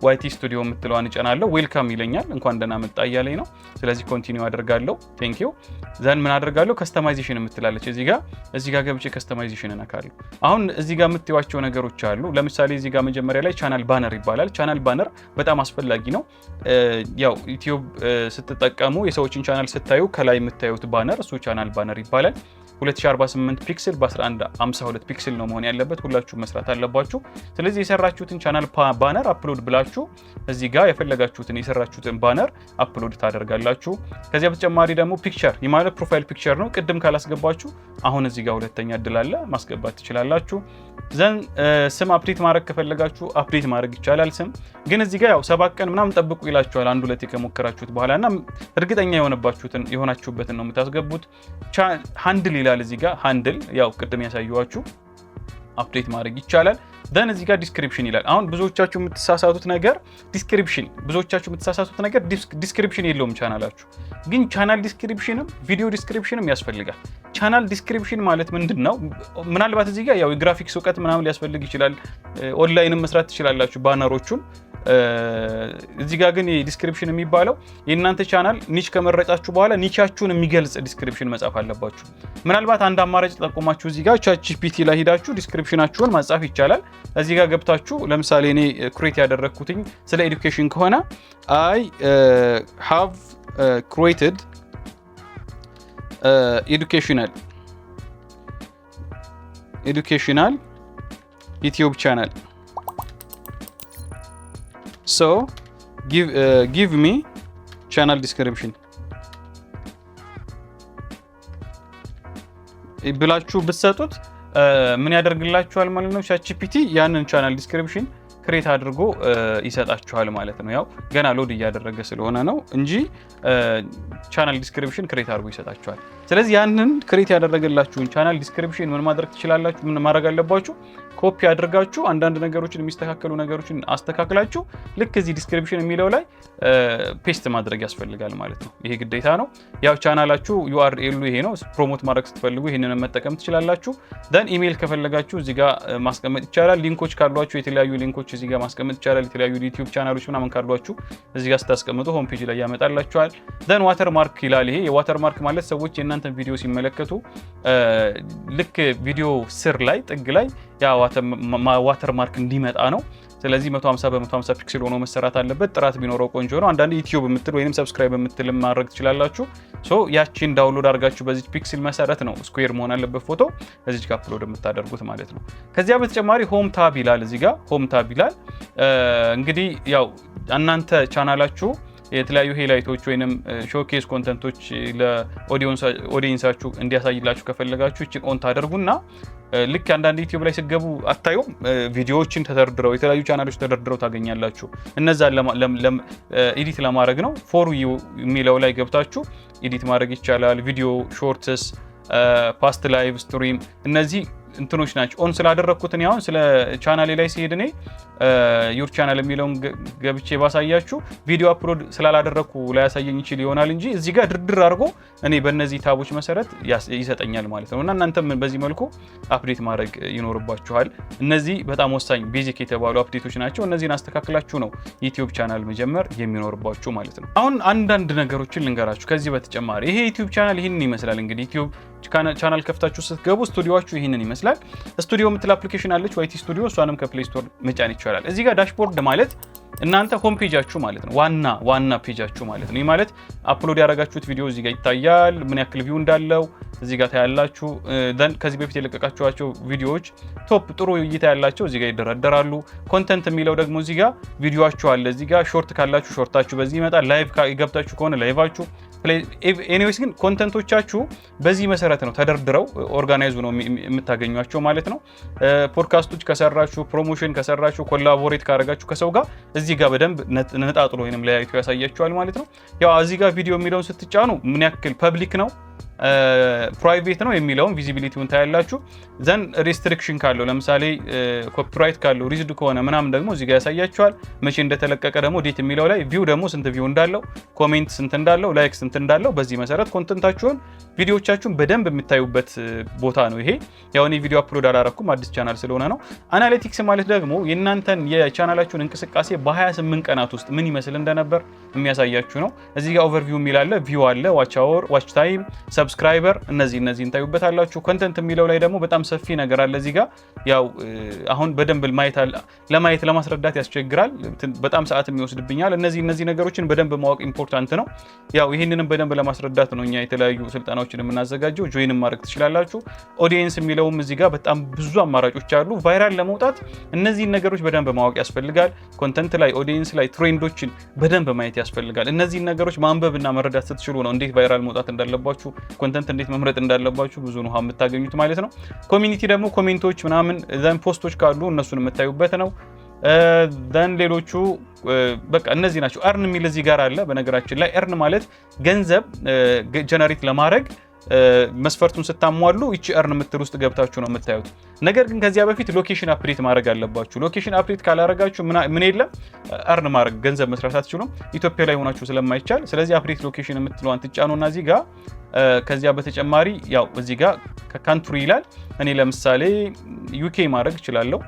ዋይቲ ስቱዲዮ የምትለዋን እጫናለሁ። ዌልካም ይለኛል፣ እንኳን ደህና መጣ እያለኝ ነው። ስለዚህ ኮንቲኒው አደርጋለሁ። ቴንክ ዩ ዘን ምን አደርጋለሁ ከስተማይዜሽን የምትላለች እዚህ ጋር ገብቼ ከስተማይዜሽን እነካለሁ። አሁን እዚህ ጋር የምትዩዋቸው ነገሮች አሉ። ለምሳሌ እዚህ ጋር መጀመሪያ ላይ ቻናል ባነር ይባላል። ቻናል ባነር በጣም አስፈላጊ ነው። ያው ዩቲዩብ ስትጠቀሙ የሰዎችን ቻናል ስታዩ ከላይ የምታዩት ባነር እሱ ቻናል ባነር ይባላል። 2048 ፒክስል በ1152 ፒክስል ነው መሆን ያለበት። ሁላችሁ መስራት አለባችሁ። ስለዚህ የሰራችሁትን ቻናል ባነር አፕሎድ ብላችሁ እዚህ ጋር የፈለጋችሁትን የሰራችሁትን ባነር አፕሎድ ታደርጋላችሁ። ከዚያ በተጨማሪ ደግሞ ፒክቸር ማለት ፕሮፋይል ፒክቸር ነው። ቅድም ካላስገባችሁ አሁን እዚህ ጋር ሁለተኛ እድል አለ፣ ማስገባት ትችላላችሁ። ዘን ስም አፕዴት ማድረግ ከፈለጋችሁ አፕዴት ማድረግ ይቻላል። ስም ግን እዚህ ጋር ያው 7 ቀን ምናምን ጠብቁ ይላችኋል አንድ ሁለት ከሞከራችሁት በኋላ እና እርግጠኛ የሆናችሁበትን ነው የምታስገቡት። ሃንድል ይላል እዚህ ጋር ሃንድል ያው ቅድም ያሳየኋችሁ አፕዴት ማድረግ ይቻላል። ደን እዚህ ጋር ዲስክሪፕሽን ይላል። አሁን ብዙዎቻችሁ የምትሳሳቱት ነገር ዲስክሪፕሽን የለውም ቻናላችሁ። ግን ቻናል ዲስክሪፕሽንም ቪዲዮ ዲስክሪፕሽንም ያስፈልጋል። ቻናል ዲስክሪፕሽን ማለት ምንድን ነው? ምናልባት እዚህ ጋር ያው የግራፊክስ እውቀት ምናምን ሊያስፈልግ ይችላል። ኦንላይንም መስራት ትችላላችሁ ባነሮቹን። እዚህ ጋር ግን ዲስክሪፕሽን የሚባለው የእናንተ ቻናል ኒች ከመረጣችሁ በኋላ ኒቻችሁን የሚገልጽ ዲስክሪፕሽን መጻፍ አለባችሁ። ምናልባት አንድ አማራጭ ጠቁማችሁ እዚህ ጋር ቻትጂፒቲ ላይ ሄዳችሁ ዲስክሪፕሽናችሁን መጻፍ ይቻላል። እዚህ ጋር ገብታችሁ ለምሳሌ እኔ ክሬት ያደረግኩትኝ ስለ ኤዱኬሽን ከሆነ አይ ሃቭ ክሬትድ ኤዱኬሽናል ዩቲዩብ ቻናል so give me channel description ብላችሁ ብትሰጡት ምን ያደርግላችኋል ማለት ነው? ቻትጂፒቲ ያንን ቻናል ዲስክሪፕሽን ክሬት አድርጎ ይሰጣችኋል ማለት ነው። ያው ገና ሎድ እያደረገ ስለሆነ ነው እንጂ ቻናል ዲስክሪፕሽን ክሬት አድርጎ ይሰጣችኋል። ስለዚህ ያንን ክሬት ያደረገላችሁን ቻናል ዲስክሪፕሽን ምን ማድረግ ትችላላችሁ? ምን ማድረግ አለባችሁ? ኮፒ አድርጋችሁ አንዳንድ ነገሮችን የሚስተካከሉ ነገሮችን አስተካክላችሁ ልክ እዚህ ዲስክሪፕሽን የሚለው ላይ ፔስት ማድረግ ያስፈልጋል ማለት ነው። ይሄ ግዴታ ነው። ያው ቻናላችሁ ዩአርኤሉ ይሄ ነው። ፕሮሞት ማድረግ ስትፈልጉ ይሄንን መጠቀም ትችላላችሁ። ደን ኢሜል ከፈለጋችሁ እዚህ ጋር ማስቀመጥ ይቻላል። ሊንኮች ካሏችሁ የተለያዩ ሊንኮች እዚህ ጋር ማስቀመጥ ይቻላል። የተለያዩ ዩቲዩብ ቻናሎች ምናምን ካሏችሁ እዚህ ጋር ስታስቀምጡ ሆም ፔጅ ላይ ያመጣላችኋል። ደን ዋተር ማርክ ይላል። ይሄ የዋተር ማርክ ማለት ሰዎች የእናንተን ቪዲዮ ሲመለከቱ ልክ ቪዲዮ ስር ላይ ጥግ ላይ ያ ዋተር ማርክ እንዲመጣ ነው። ስለዚህ 150 በ150 ፒክስል ሆኖ መሰራት አለበት። ጥራት ቢኖረው ቆንጆ ነው። አንዳንድ ዩቲዩብ የምትል ወይንም ሰብስክራይብ የምትል ማድረግ ትችላላችሁ። ያቺን ዳውንሎድ አድርጋችሁ በዚህ ፒክስል መሰረት ነው ስኩዌር መሆን አለበት ፎቶ እዚህ ጋር አፕሎድ የምታደርጉት ማለት ነው። ከዚያ በተጨማሪ ሆም ታብ ይላል። እዚህ ጋር ሆም ታብ ይላል። እንግዲህ ያው እናንተ ቻናላችሁ የተለያዩ ሄላይቶች ወይንም ሾኬስ ኮንተንቶች ለኦዲየንሳችሁ እንዲያሳይላችሁ ከፈለጋችሁ እቺን ኦን ታደርጉና ልክ አንዳንድ ዩቲዩብ ላይ ሲገቡ አታዩም? ቪዲዮዎችን ተደርድረው የተለያዩ ቻናሎች ተደርድረው ታገኛላችሁ። እነዛን ኤዲት ለማድረግ ነው። ፎር ዩ የሚለው ላይ ገብታችሁ ኤዲት ማድረግ ይቻላል። ቪዲዮ፣ ሾርትስ፣ ፓስት ላይቭ ስትሪም እነዚህ እንትኖች ናቸው ኦን ስላደረኩት ነው። አሁን ስለ ቻናሌ ላይ ሲሄድ እኔ ዩር ቻናል የሚለውን ገብቼ ባሳያችሁ ቪዲዮ አፕሎድ ስላላደረኩ ላይ ያሳየኝ ይችል ይሆናል እንጂ እዚህ ጋር ድርድር አድርጎ እኔ በእነዚህ ታቦች መሰረት ይሰጠኛል ማለት ነው። እና እናንተም በዚህ መልኩ አፕዴት ማድረግ ይኖርባችኋል። እነዚህ በጣም ወሳኝ ቤዚክ የተባሉ አፕዴቶች ናቸው። እነዚህን አስተካክላችሁ ነው ዩቲዩብ ቻናል መጀመር የሚኖርባችሁ ማለት ነው። አሁን አንዳንድ ነገሮችን ልንገራችሁ ከዚህ በተጨማሪ ይሄ ዩቲዩብ ቻናል ይህንን ይመስላል። እንግዲህ ዩቲዩብ ቻናል ከፍታችሁ ስትገቡ ስቱዲዮአችሁ ይህንን ይመስላል። ስቱዲዮ የምትል አፕሊኬሽን አለች ዋይቲ ስቱዲዮ፣ እሷንም ከፕሌይ ስቶር መጫን ይቻላል። እዚህ ጋር ዳሽቦርድ ማለት እናንተ ሆም ፔጃችሁ ማለት ነው። ዋና ፔጃችሁ ማለት ነው። ይህ ማለት አፕሎድ ያደረጋችሁት ቪዲዮ እዚህ ጋር ይታያል፣ ምን ያክል ቪው እንዳለው እዚህ ጋር ታያላችሁ። ደን ከዚህ በፊት የለቀቃችኋቸው ቪዲዮዎች ቶፕ ጥሩ እይታ ያላቸው እዚህ ጋር ይደረደራሉ። ኮንተንት የሚለው ደግሞ እዚህ ጋር ቪዲዮአችሁ አለ። እዚህ ጋር ሾርት ካላችሁ ሾርታችሁ በዚህ ይመጣል። ላይቭ ገብታችሁ ከሆነ ላይቫችሁ ኤኒዌይስ ግን ኮንተንቶቻችሁ በዚህ መሰረት ነው ተደርድረው ኦርጋናይዙ ነው የምታገኟቸው ማለት ነው። ፖድካስቶች ከሰራችሁ፣ ፕሮሞሽን ከሰራችሁ፣ ኮላቦሬት ካደረጋችሁ ከሰው ጋር እዚህ ጋር በደንብ ነጣጥሎ ወይንም ለያይቶ ያሳያችኋል ማለት ነው። ያው እዚህ ጋር ቪዲዮ የሚለውን ስትጫኑ ምን ያክል ፐብሊክ ነው ፕራይቬት ነው የሚለውን ቪዚቢሊቲውን ታያላችሁ። ዘን ሪስትሪክሽን ካለው ለምሳሌ ኮፒራይት ካለው ሪዝድ ከሆነ ምናምን ደግሞ እዚህ ጋር ያሳያችኋል። መቼ እንደተለቀቀ ደግሞ ዴት የሚለው ላይ ቪው ደግሞ ስንት ቪው እንዳለው፣ ኮሜንት ስንት እንዳለው፣ ላይክ ስንት እንዳለው በዚህ መሰረት ኮንተንታችሁን ቪዲዮዎቻችሁን በደንብ የምታዩበት ቦታ ነው ይሄ። ያው እኔ ቪዲዮ አፕሎድ አላረኩም አዲስ ቻናል ስለሆነ ነው። አናሊቲክስ ማለት ደግሞ የእናንተን የቻናላችሁን እንቅስቃሴ በ28 ቀናት ውስጥ ምን ይመስል እንደነበር የሚያሳያችሁ ነው። እዚህ ጋር ኦቨርቪው የሚል አለ፣ ቪው አለ፣ ዋች አወር፣ ዋች ታይም፣ ሰብስክራይበር እነዚህን ታዩበታላችሁ። ኮንተንት የሚለው ላይ ደግሞ በጣም ሰፊ ነገር አለ እዚህ ጋር። ያው አሁን በደንብ ለማየት ለማስረዳት ያስቸግራል፣ በጣም ሰዓት የሚወስድብኛል። እነዚህ ነገሮችን በደንብ ማወቅ ኢምፖርታንት ነው። ያው ይህንንም በደንብ ለማስረዳት ነው እኛ የተለያዩ ስልጠናዎችን የምናዘጋጀው። ጆይንም ማድረግ ትችላላችሁ። ኦዲየንስ የሚለውም እዚህ ጋር በጣም ብዙ አማራጮች አሉ። ቫይራል ለመውጣት እነዚህን ነገሮች በደንብ ማወቅ ያስፈልጋል። ኮንተንት ላይ፣ ኦዲየንስ ላይ ትሬንዶችን በደንብ ማየት ያስፈልጋል። እነዚህን ነገሮች ማንበብና መረዳት ስትችሉ ነው እንዴት ቫይራል መውጣት እንዳለባችሁ፣ ኮንተንት እንዴት መምረጥ እንዳለባችሁ ብዙ ነው የምታገኙት ማለት ነው። ኮሚኒቲ ደግሞ ኮሜንቶች ምናምን ዘን ፖስቶች ካሉ እነሱን የምታዩበት ነው። ዘን ሌሎቹ በቃ እነዚህ ናቸው። እርን የሚል እዚህ ጋር አለ። በነገራችን ላይ እርን ማለት ገንዘብ ጀነሬት ለማድረግ መስፈርቱን ስታሟሉ እቺ እርን የምትል ውስጥ ገብታችሁ ነው የምታዩት። ነገር ግን ከዚያ በፊት ሎኬሽን አፕዴት ማድረግ አለባችሁ። ሎኬሽን አፕዴት ካላረጋችሁ ምን የለም እርን ማድረግ ገንዘብ መስራት አትችሉም፣ ኢትዮጵያ ላይ ሆናችሁ ስለማይቻል። ስለዚህ አፕዴት ሎኬሽን የምትለዋን ትጫኑና እዚህ ጋር ከዚያ በተጨማሪ ያው እዚህ ጋር ካንትሪ ይላል። እኔ ለምሳሌ ዩኬ ማድረግ እችላለሁ፣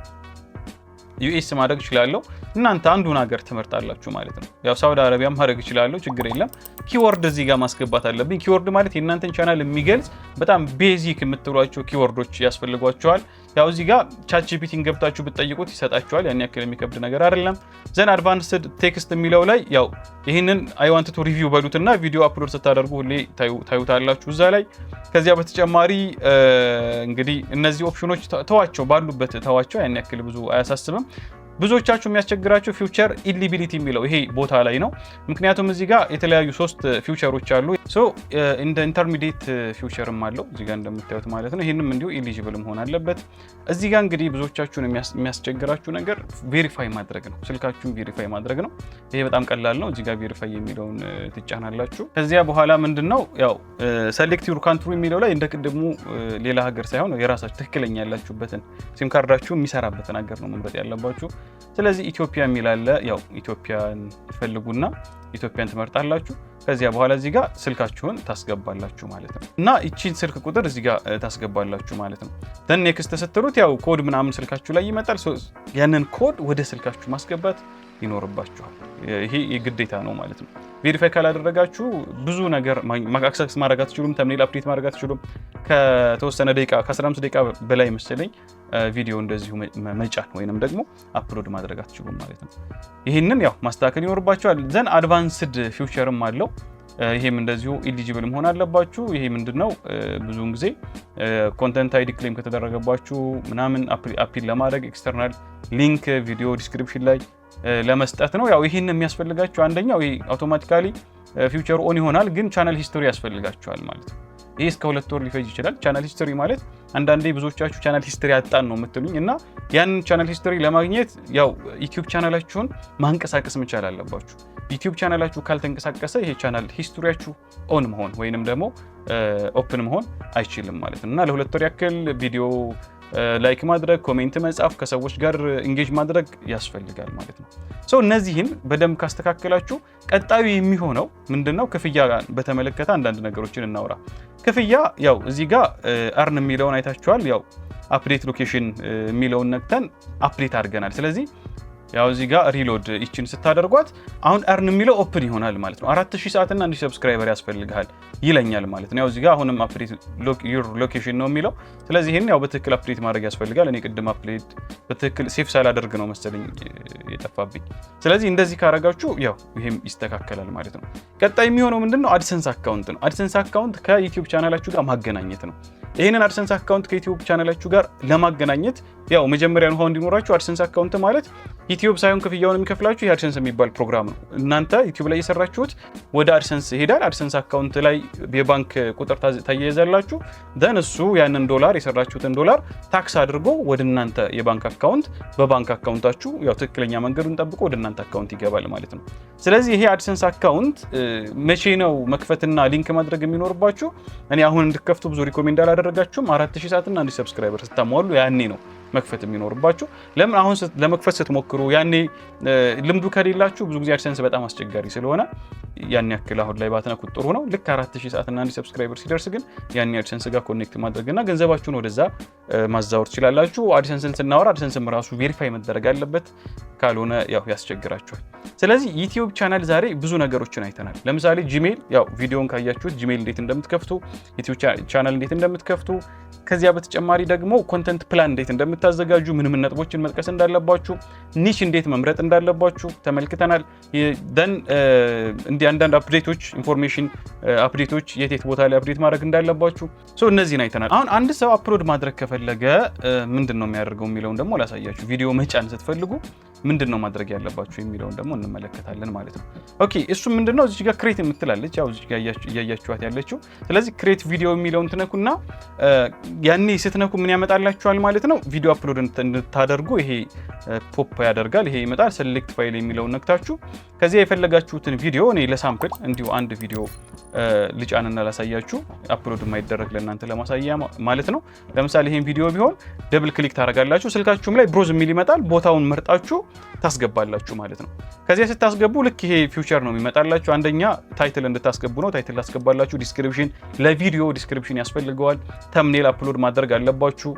ዩኤስ ማድረግ እችላለሁ። እናንተ አንዱን ሀገር ትመርጣላችሁ ማለት ነው። ያው ሳውዲ አረቢያ ማድረግ እችላለሁ፣ ችግር የለም። ኪወርድ እዚህ ጋር ማስገባት አለብኝ። ኪወርድ ማለት የእናንተን ቻናል የሚገልጽ በጣም ቤዚክ የምትሏቸው ኪወርዶች ያስፈልጓቸዋል። ያው እዚህ ጋር ቻት ጂፒቲን ገብታችሁ ብትጠይቁት ይሰጣችኋል። ያን ያክል የሚከብድ ነገር አይደለም። ዘን አድቫንስድ ቴክስት የሚለው ላይ ያው ይህንን አይ ዋንት ቱ ሪቪው በሉትና ቪዲዮ አፕሎድ ስታደርጉ ሁሌ ታዩታላችሁ እዛ ላይ። ከዚያ በተጨማሪ እንግዲህ እነዚህ ኦፕሽኖች ተዋቸው፣ ባሉበት ተዋቸው፣ ያን ያክል ብዙ አያሳስብም። ብዙዎቻችሁ የሚያስቸግራችሁ ፊውቸር ኢሊቢሊቲ የሚለው ይሄ ቦታ ላይ ነው። ምክንያቱም እዚህ ጋር የተለያዩ 3 ፊውቸሮች አሉ። እንደ ኢንተርሚዲየት ፊውቸርም አለው እዚህ ጋር እንደምታዩት ማለት ነው። ይህንም እንዲሁ ኢሊጂብል መሆን አለበት። እዚህ ጋር እንግዲህ ብዙዎቻችሁን የሚያስቸግራችሁ ነገር ቬሪፋይ ማድረግ ነው። ስልካችሁን ቬሪፋይ ማድረግ ነው። ይሄ በጣም ቀላል ነው። እዚህ ጋር ቬሪፋይ የሚለውን ትጫናላችሁ። ከዚያ በኋላ ምንድነው ያው ሰሌክት ዩር ካንትሪ የሚለው ላይ እንደ ቅድሙ ሌላ ሀገር ሳይሆን የራሳችሁ ትክክለኛ ያላችሁበትን ሲም ካርዳችሁ የሚሰራበትን ሀገር ነው መምረጥ ያለባችሁ። ስለዚህ ኢትዮጵያ የሚል አለ። ያው ኢትዮጵያን ትፈልጉና ኢትዮጵያን ትመርጣላችሁ። ከዚያ በኋላ እዚህ ጋር ስልካችሁን ታስገባላችሁ ማለት ነው። እና እቺን ስልክ ቁጥር እዚህ ጋር ታስገባላችሁ ማለት ነው። ደን ኔክስት ስትሉት ያው ኮድ ምናምን ስልካችሁ ላይ ይመጣል። ያንን ኮድ ወደ ስልካችሁ ማስገባት ይኖርባችኋል። ይሄ የግዴታ ነው ማለት ነው። ቬሪፋይ ካላደረጋችሁ ብዙ ነገር አክሰስ ማድረግ አትችሉም። ተምኔል አፕዴት ማድረግ አትችሉም። ከተወሰነ ደቂቃ ከ15 ደቂቃ በላይ መሰለኝ ቪዲዮ እንደዚሁ መጫን ወይንም ደግሞ አፕሎድ ማድረግ አትችሉም ማለት ነው። ይህንን ያው ማስተካከል ይኖርባችኋል። ዘን አድቫንስድ ፊውቸርም አለው። ይሄም እንደዚሁ ኢሊጂብል መሆን አለባችሁ። ይሄ ምንድነው ብዙውን ጊዜ ኮንተንት አይዲ ክሌም ከተደረገባችሁ ምናምን አፒል ለማድረግ ኤክስተርናል ሊንክ ቪዲዮ ዲስክሪፕሽን ላይ ለመስጠት ነው። ያው ይሄን የሚያስፈልጋችሁ አንደኛው ይሄ አውቶማቲካሊ ፊውቸር ኦን ይሆናል፣ ግን ቻናል ሂስቶሪ ያስፈልጋችኋል ማለት ነው። ይሄ እስከ 2 ወር ሊፈጅ ይችላል። ቻናል ሂስቶሪ ማለት አንዳንዴ ብዙዎቻችሁ ቻናል ሂስቶሪ አጣን ነው የምትሉኝ እና ያንን ቻናል ሂስቶሪ ለማግኘት ያው ዩቲዩብ ቻናላችሁን ማንቀሳቀስ መቻል አለባችሁ። ዩቲዩብ ቻናላችሁ ካልተንቀሳቀሰ ይሄ ቻናል ሂስቶሪያችሁ ኦን መሆን ወይንም ደግሞ ኦፕን መሆን አይችልም ማለት ነው። እና ለ2 ወር ያክል ቪዲዮ ላይክ ማድረግ፣ ኮሜንት መጻፍ፣ ከሰዎች ጋር ኢንጌጅ ማድረግ ያስፈልጋል ማለት ነው። ሶ እነዚህን በደንብ ካስተካከላችሁ ቀጣዩ የሚሆነው ምንድነው? ክፍያ በተመለከተ አንዳንድ ነገሮችን እናውራ። ክፍያ ያው እዚህ ጋር አርን የሚለውን አይታችኋል። ያው አፕዴት ሎኬሽን የሚለውን ነክተን አፕዴት አድርገናል። ስለዚህ ያው እዚህ ጋር ሪሎድ ይችን ስታደርጓት አሁን አርን የሚለው ኦፕን ይሆናል ማለት ነው። 4000 ሰዓትና 1000 ሰብስክራይበር ያስፈልጋል ይለኛል ማለት ነው። ያው እዚህ ጋር አሁንም አፕዴት ዩር ሎኬሽን ነው የሚለው። ስለዚህ ይሄን ያው በትክክል አፕዴት ማድረግ ያስፈልጋል። እኔ ቅድም አፕዴት በትክክል ሴፍ ሳላደርግ ነው መሰለኝ የጠፋብኝ። ስለዚህ እንደዚህ ካረጋችሁ ያው ይሄም ይስተካከላል ማለት ነው። ቀጣይ የሚሆነው ምንድነው? አድሰንስ አካውንት ነው። አድሰንስ አካውንት ከዩቲዩብ ቻናላችሁ ጋር ማገናኘት ነው። ይሄንን አድሰንስ አካውንት ከዩቲዩብ ቻናላችሁ ጋር ለማገናኘት ያው መጀመሪያ ነው እንዲኖራችሁ አድሰንስ አካውንት ማለት ዩቲዩብ ሳይሆን ክፍያውን የሚከፍላችሁ የአድሰንስ የሚባል ፕሮግራም ነው። እናንተ ዩቲዩብ ላይ የሰራችሁት ወደ አድሰንስ ይሄዳል። አድሰንስ አካውንት ላይ የባንክ ቁጥር ታያይዛላችሁ። ደን እሱ ያንን ዶላር የሰራችሁትን ዶላር ታክስ አድርጎ ወደ እናንተ የባንክ አካውንት በባንክ አካውንታችሁ ያው ትክክለኛ መንገዱን ጠብቆ ወደ እናንተ አካውንት ይገባል ማለት ነው። ስለዚህ ይሄ አድሰንስ አካውንት መቼ ነው መክፈትና ሊንክ ማድረግ የሚኖርባችሁ? እኔ አሁን እንድትከፍቱ ብዙ ሪኮሜንድ አላደረጋችሁም። 4000 ሰዓትና 1000 ሰብስክራይበር ስታሟሉ ያኔ ነው መክፈት የሚኖርባችሁ። ለምን አሁን ለመክፈት ስትሞክሩ ያኔ ልምዱ ከሌላችሁ ብዙ ጊዜ አድሰንስ በጣም አስቸጋሪ ስለሆነ ያን ያክል አሁን ላይ ባትነኩት ጥሩ ነው። ልክ 4000 ሰዓትና 1000 ሰብስክራይበር ሲደርስ ግን ያኔ አድሰንስ ጋር ኮኔክት ማድረግና ገንዘባችሁን ወደዛ ማዛወር ትችላላችሁ። አድሰንስን ስናወራ አድሰንስም ራሱ ቬሪፋይ መደረግ አለበት፣ ካልሆነ ያው ያስቸግራችኋል። ስለዚህ ዩቲዩብ ቻናል ዛሬ ብዙ ነገሮችን አይተናል። ለምሳሌ ጂሜል ያው ቪዲዮን ካያችሁት ጂሜል እንዴት እንደምትከፍቱ፣ ዩቲዩብ ቻናል እንዴት እንደምትከፍቱ፣ ከዚያ በተጨማሪ ደግሞ ኮንተንት ፕላን እንዴት እንደምታዘጋጁ፣ ምን ነጥቦችን መጥቀስ እንዳለባችሁ፣ ኒሽ እንዴት መምረጥ እንዳለባችሁ ተመልክተናል። ደን እንዲህ አንዳንድ አፕዴቶች ኢንፎርሜሽን አፕዴቶች የት ቦታ ላይ አፕዴት ማድረግ እንዳለባችሁ እነዚህን አይተናል። አሁን አንድ ሰው አፕሎድ ማድረግ ከፈለገ ምንድን ነው የሚያደርገው የሚለውን ደግሞ ላሳያችሁ። ቪዲዮ መጫን ስትፈልጉ ምንድን ነው ማድረግ ያለባችሁ የሚለውን ደግሞ እንመለከታለን ማለት ነው። ኦኬ እሱ ምንድነው? እዚህ ጋር ክሬት የምትላለች ያው እዚህ ጋር እያያችኋት ያለችው። ስለዚህ ክሬት ቪዲዮ የሚለውን ትነኩና ያኔ ስትነኩ ምን ያመጣላችኋል ማለት ነው? ቪዲዮ አፕሎድ እንድታደርጉ ይሄ ፖፕ ያደርጋል። ይሄ ይመጣል። ሴሌክት ፋይል የሚለውን ነክታችሁ ከዚያ የፈለጋችሁትን ቪዲዮ እኔ ለሳምፕል እንዲሁ አንድ ቪዲዮ ልጫንና ላሳያችሁ። አፕሎድ የማይደረግ ለእናንተ ለማሳያ ማለት ነው። ለምሳሌ ይሄን ቪዲዮ ቢሆን ደብል ክሊክ ታደርጋላችሁ። ስልካችሁም ላይ ብሮዝ የሚል ይመጣል። ቦታውን መርጣችሁ ታስገባላችሁ ማለት ነው። ከዚያ ስታስገቡ ልክ ይሄ ፊውቸር ነው የሚመጣላችሁ። አንደኛ ታይትል እንድታስገቡ ነው። ታይትል ታስገባላችሁ። ዲስክሪፕሽን፣ ለቪዲዮ ዲስክሪፕሽን ያስፈልገዋል። ተምኔል አፕሎድ ማድረግ አለባችሁ።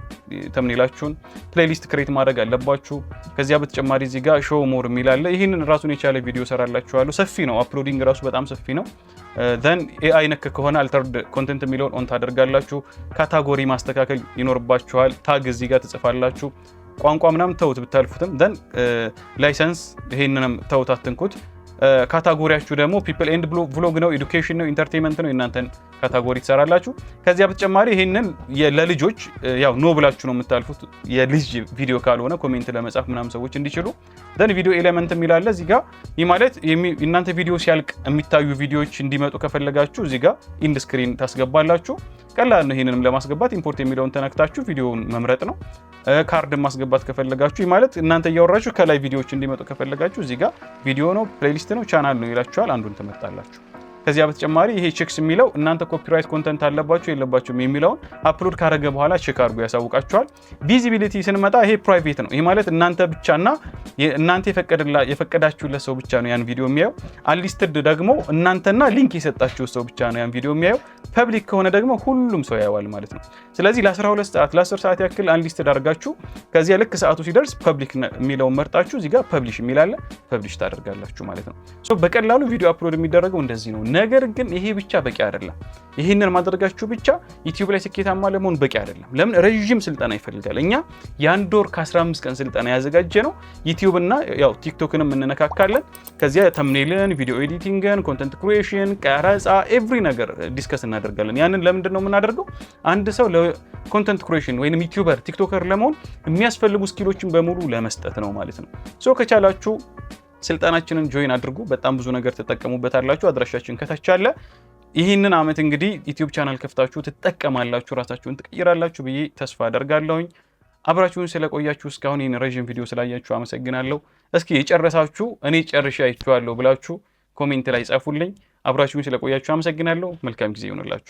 ተምኔላችሁን ፕሌሊስት ክሬት ማድረግ አለባችሁ። ከዚያ በተጨማሪ እዚህ ጋር ሾው ሞር የሚል አለ። ይህንን ራሱን የቻለ ቪዲዮ ሰራላችኋለሁ። ሰፊ ነው። አፕሎዲንግ ራሱ በጣም ሰፊ ነው። ዘን ኤአይ ነክ ከሆነ አልተርድ ኮንቴንት የሚለውን ኦን ታደርጋላችሁ። ካታጎሪ ማስተካከል ይኖርባችኋል። ታግ እዚህ ጋር ትጽፋላችሁ። ቋንቋ ምናምን ተውት ብታልፉትም። ዘን ላይሰንስ ይሄንንም ተውት አትንኩት። ካታጎሪያችሁ ደግሞ ፒፕል ኤንድ ብሎግ ነው፣ ኤዱኬሽን ነው፣ ኢንተርቴንመንት ነው። የእናንተን ካታጎሪ ትሰራላችሁ። ከዚያ በተጨማሪ ይሄንን ለልጆች ያው ኖ ብላችሁ ነው የምታልፉት። የልጅ ቪዲዮ ካልሆነ ኮሜንት ለመጻፍ ምናምን ሰዎች እንዲችሉ። ደን ቪዲዮ ኤሌመንት የሚላለ እዚህ ጋር ይህ ማለት እናንተ ቪዲዮ ሲያልቅ የሚታዩ ቪዲዮዎች እንዲመጡ ከፈለጋችሁ እዚህ ጋር ኢንድ ስክሪን ታስገባላችሁ። ቀላል ነው። ይሄንንም ለማስገባት ኢምፖርት የሚለውን ተነክታችሁ ቪዲዮውን መምረጥ ነው። ካርድ ማስገባት ከፈለጋችሁ ይህ ማለት እናንተ እያወራችሁ ከላይ ቪዲዮዎች እንዲመጡ ከፈለጋችሁ እዚህ ጋር ቪዲዮ ነው፣ ፕሌሊስት ነው፣ ቻናል ነው ይላችኋል። አንዱን ትመርጣላችሁ። ከዚያ በተጨማሪ ይሄ ቼክስ የሚለው እናንተ ኮፒራይት ኮንተንት አለባችሁ የለባችሁም የሚለውን አፕሎድ ካረገ በኋላ ቼክ አድርጎ ያሳውቃችኋል። ቪዚቢሊቲ ስንመጣ ይሄ ፕራይቬት ነው። ይሄ ማለት እናንተ ብቻና እናንተ የፈቀዳችሁለት ሰው ብቻ ነው ያን ቪዲዮ የሚያየው። አንሊስትድ ደግሞ እናንተና ሊንክ የሰጣችሁ ሰው ብቻ ነው ያን ቪዲዮ የሚያየው። ፐብሊክ ከሆነ ደግሞ ሁሉም ሰው ያየዋል ማለት ነው። ስለዚህ ለ12 ሰዓት ለ10 ሰዓት ያክል አንሊስትድ አድርጋችሁ ከዚያ ልክ ሰዓቱ ሲደርስ ፐብሊክ የሚለውን መርጣችሁ እዚህ ጋር ፐብሊሽ የሚላለ ፐብሊሽ ታደርጋላችሁ ማለት ነው። በቀላሉ ቪዲዮ አፕሎድ የሚደረገው እንደዚህ ነው። ነገር ግን ይሄ ብቻ በቂ አይደለም። ይሄንን ማድረጋችሁ ብቻ ዩቲዩብ ላይ ስኬታማ ለመሆን በቂ አይደለም። ለምን? ረጅም ስልጠና ይፈልጋል። እኛ የአንድ ወር ከ15 ቀን ስልጠና ያዘጋጀ ነው። ዩቲዩብ እና ያው ቲክቶክንም እንነካካለን። ከዚያ ተምኔልን፣ ቪዲዮ ኤዲቲንግን፣ ኮንተንት ክሪኤሽን፣ ቀረጻ፣ ኤቭሪ ነገር ዲስከስ እናደርጋለን። ያንን ለምንድን ነው የምናደርገው? አንድ ሰው ለኮንተንት ክሪኤሽን ወይም ዩቲዩበር ቲክቶከር ለመሆን የሚያስፈልጉ ስኪሎችን በሙሉ ለመስጠት ነው ማለት ነው። ከቻላችሁ ስልጠናችንን ጆይን አድርጉ። በጣም ብዙ ነገር ተጠቀሙበታላችሁ። አድራሻችን ከታች አለ። ይህንን አመት እንግዲህ ዩቲዩብ ቻናል ከፍታችሁ ትጠቀማላችሁ፣ ራሳችሁን ትቀይራላችሁ ብዬ ተስፋ አደርጋለሁኝ። አብራችሁን ስለቆያችሁ እስካሁን ይህን ረዥም ቪዲዮ ስላያችሁ አመሰግናለሁ። እስኪ የጨረሳችሁ እኔ ጨርሼ አይቼዋለሁ ብላችሁ ኮሜንት ላይ ጻፉልኝ። አብራችሁን ስለቆያችሁ አመሰግናለሁ። መልካም ጊዜ ይሆንላችሁ።